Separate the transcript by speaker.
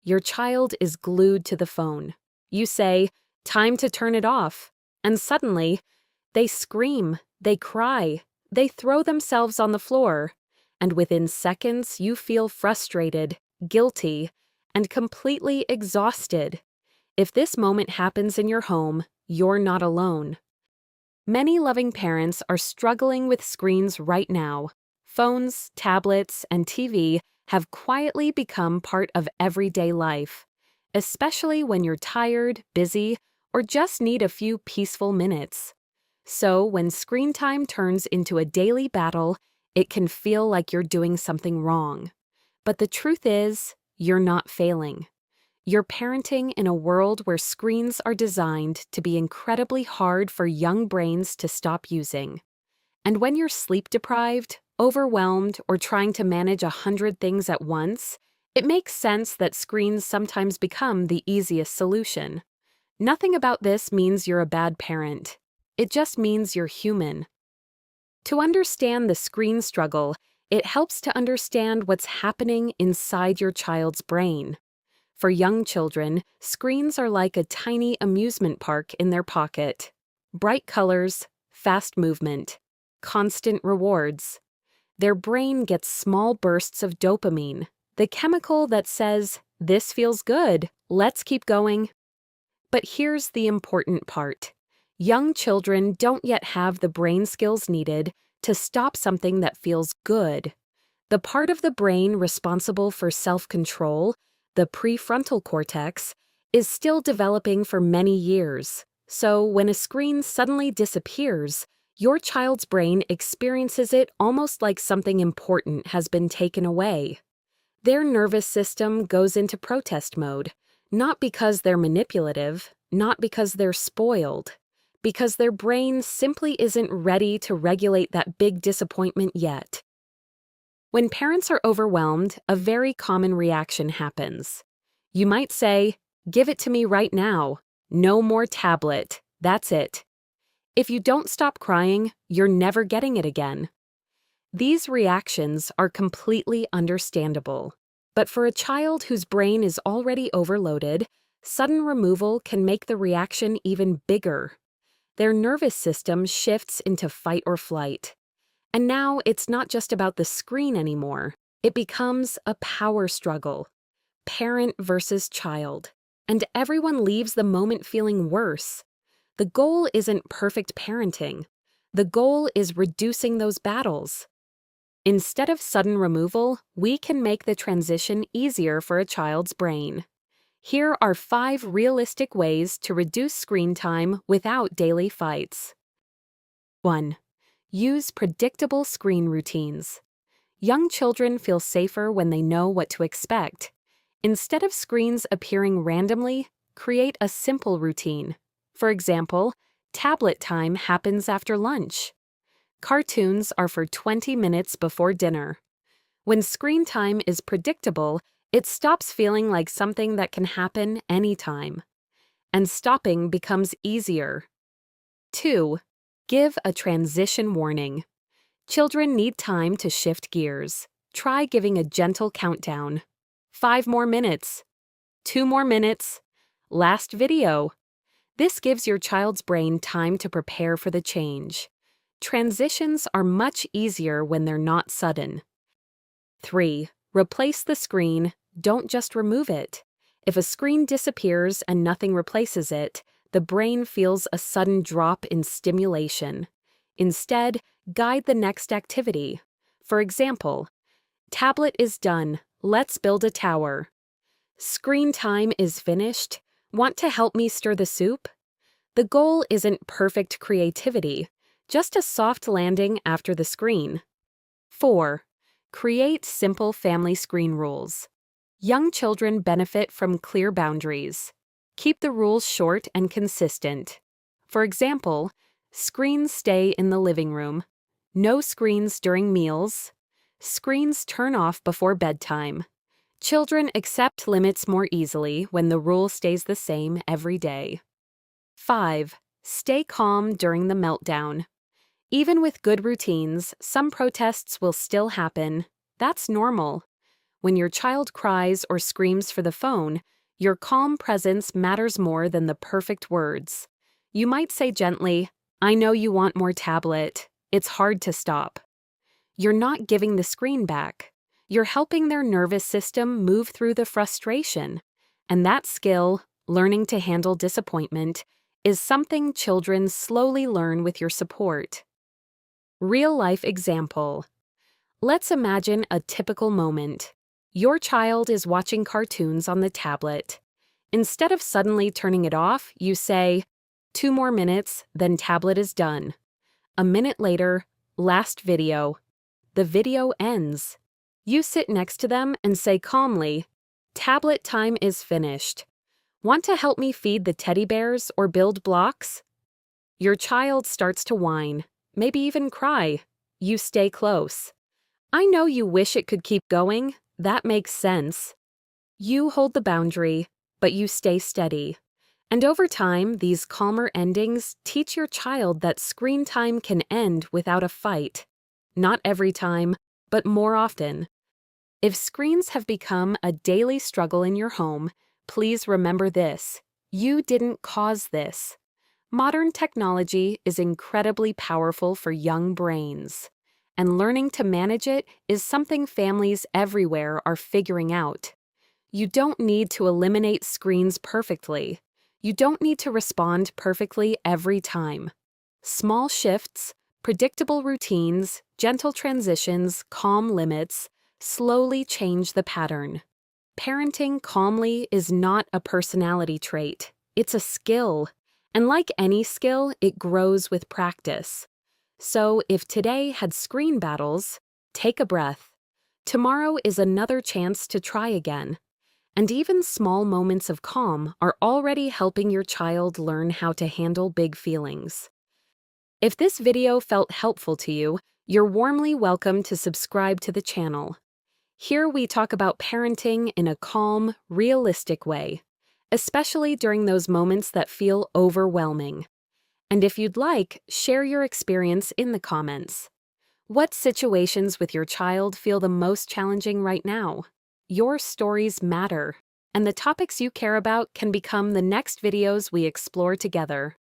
Speaker 1: your child is glued to the phone. You say, "Time to turn it off," and suddenly, they scream, they cry, they throw themselves on the floor, and within seconds you feel frustrated, guilty, and completely exhausted. If this moment happens in your home, you're not alone. Many loving parents are struggling with screens right now. Phones, tablets, and TV have quietly become part of everyday life, especially when you're tired, busy, or just need a few peaceful minutes. So, when screen time turns into a daily battle, it can feel like you're doing something wrong. But the truth is, you're not failing. You're parenting in a world where screens are designed to be incredibly hard for young brains to stop using. And when you're sleep-deprived, overwhelmed, or trying to manage 100 things at once, it makes sense that screens sometimes become the easiest solution. Nothing about this means you're a bad parent. It just means you're human. To understand the screen struggle, it helps to understand what's happening inside your child's brain. For young children, screens are like a tiny amusement park in their pocket. Bright colors, fast movement, constant rewards. Their brain gets small bursts of dopamine, the chemical that says, "This feels good, let's keep going." But here's the important part. Young children don't yet have the brain skills needed to stop something that feels good. The part of the brain responsible for self-control, the prefrontal cortex, is still developing for many years. So when a screen suddenly disappears, your child's brain experiences it almost like something important has been taken away. Their nervous system goes into protest mode, not because they're manipulative, not because they're spoiled, because their brain simply isn't ready to regulate that big disappointment yet. When parents are overwhelmed, a very common reaction happens. You might say, "Give it to me right now. No more tablet. That's it." If you don't stop crying, you're never getting it again. These reactions are completely understandable. But for a child whose brain is already overloaded, sudden removal can make the reaction even bigger. Their nervous system shifts into fight or flight. And now it's not just about the screen anymore. It becomes a power struggle. Parent versus child. And everyone leaves the moment feeling worse. The goal isn't perfect parenting. The goal is reducing those battles. Instead of sudden removal, we can make the transition easier for a child's brain. Here are 5 realistic ways to reduce screen time without daily fights. 1. Use predictable screen routines. Young children feel safer when they know what to expect. Instead of screens appearing randomly, create a simple routine. For example, tablet time happens after lunch. Cartoons are for 20 minutes before dinner. When screen time is predictable, it stops feeling like something that can happen anytime. And stopping becomes easier. 2. Give a transition warning. Children need time to shift gears. Try giving a gentle countdown. 5 more minutes. 2 more minutes. Last video. This gives your child's brain time to prepare for the change. Transitions are much easier when they're not sudden. 3. Replace the screen, don't just remove it. If a screen disappears and nothing replaces it, the brain feels a sudden drop in stimulation. Instead, guide the next activity. For example, tablet is done, let's build a tower. Screen time is finished, want to help me stir the soup? The goal isn't perfect creativity, just a soft landing after the screen. 4. Create simple family screen rules. Young children benefit from clear boundaries. Keep the rules short and consistent. For example, screens stay in the living room. No screens during meals. Screens turn off before bedtime. Children accept limits more easily when the rule stays the same every day. 5. Stay calm during the meltdown. Even with good routines, some protests will still happen. That's normal. When your child cries or screams for the phone, your calm presence matters more than the perfect words. You might say gently, "I know you want more tablet. It's hard to stop." You're not giving the screen back. You're helping their nervous system move through the frustration. And that skill, learning to handle disappointment, is something children slowly learn with your support. Real-life example. Let's imagine a typical moment. Your child is watching cartoons on the tablet. Instead of suddenly turning it off, you say, "2 more minutes, then tablet is done." A minute later, "Last video." The video ends. You sit next to them and say calmly, "Tablet time is finished. Want to help me feed the teddy bears or build blocks?" Your child starts to whine, maybe even cry. You stay close. "I know you wish it could keep going. That makes sense." You hold the boundary, but you stay steady. And over time, these calmer endings teach your child that screen time can end without a fight. Not every time, but more often. If screens have become a daily struggle in your home, please remember this: you didn't cause this. Modern technology is incredibly powerful for young brains, and learning to manage it is something families everywhere are figuring out. You don't need to eliminate screens perfectly. You don't need to respond perfectly every time. Small shifts, predictable routines, gentle transitions, calm limits slowly change the pattern. Parenting calmly is not a personality trait. It's a skill. And like any skill, it grows with practice. So if today had screen battles, take a breath. Tomorrow is another chance to try again. And even small moments of calm are already helping your child learn how to handle big feelings. If this video felt helpful to you, you're warmly welcome to subscribe to the channel. Here we talk about parenting in a calm, realistic way, especially during those moments that feel overwhelming. And if you'd like, share your experience in the comments. What situations with your child feel the most challenging right now? Your stories matter, and the topics you care about can become the next videos we explore together.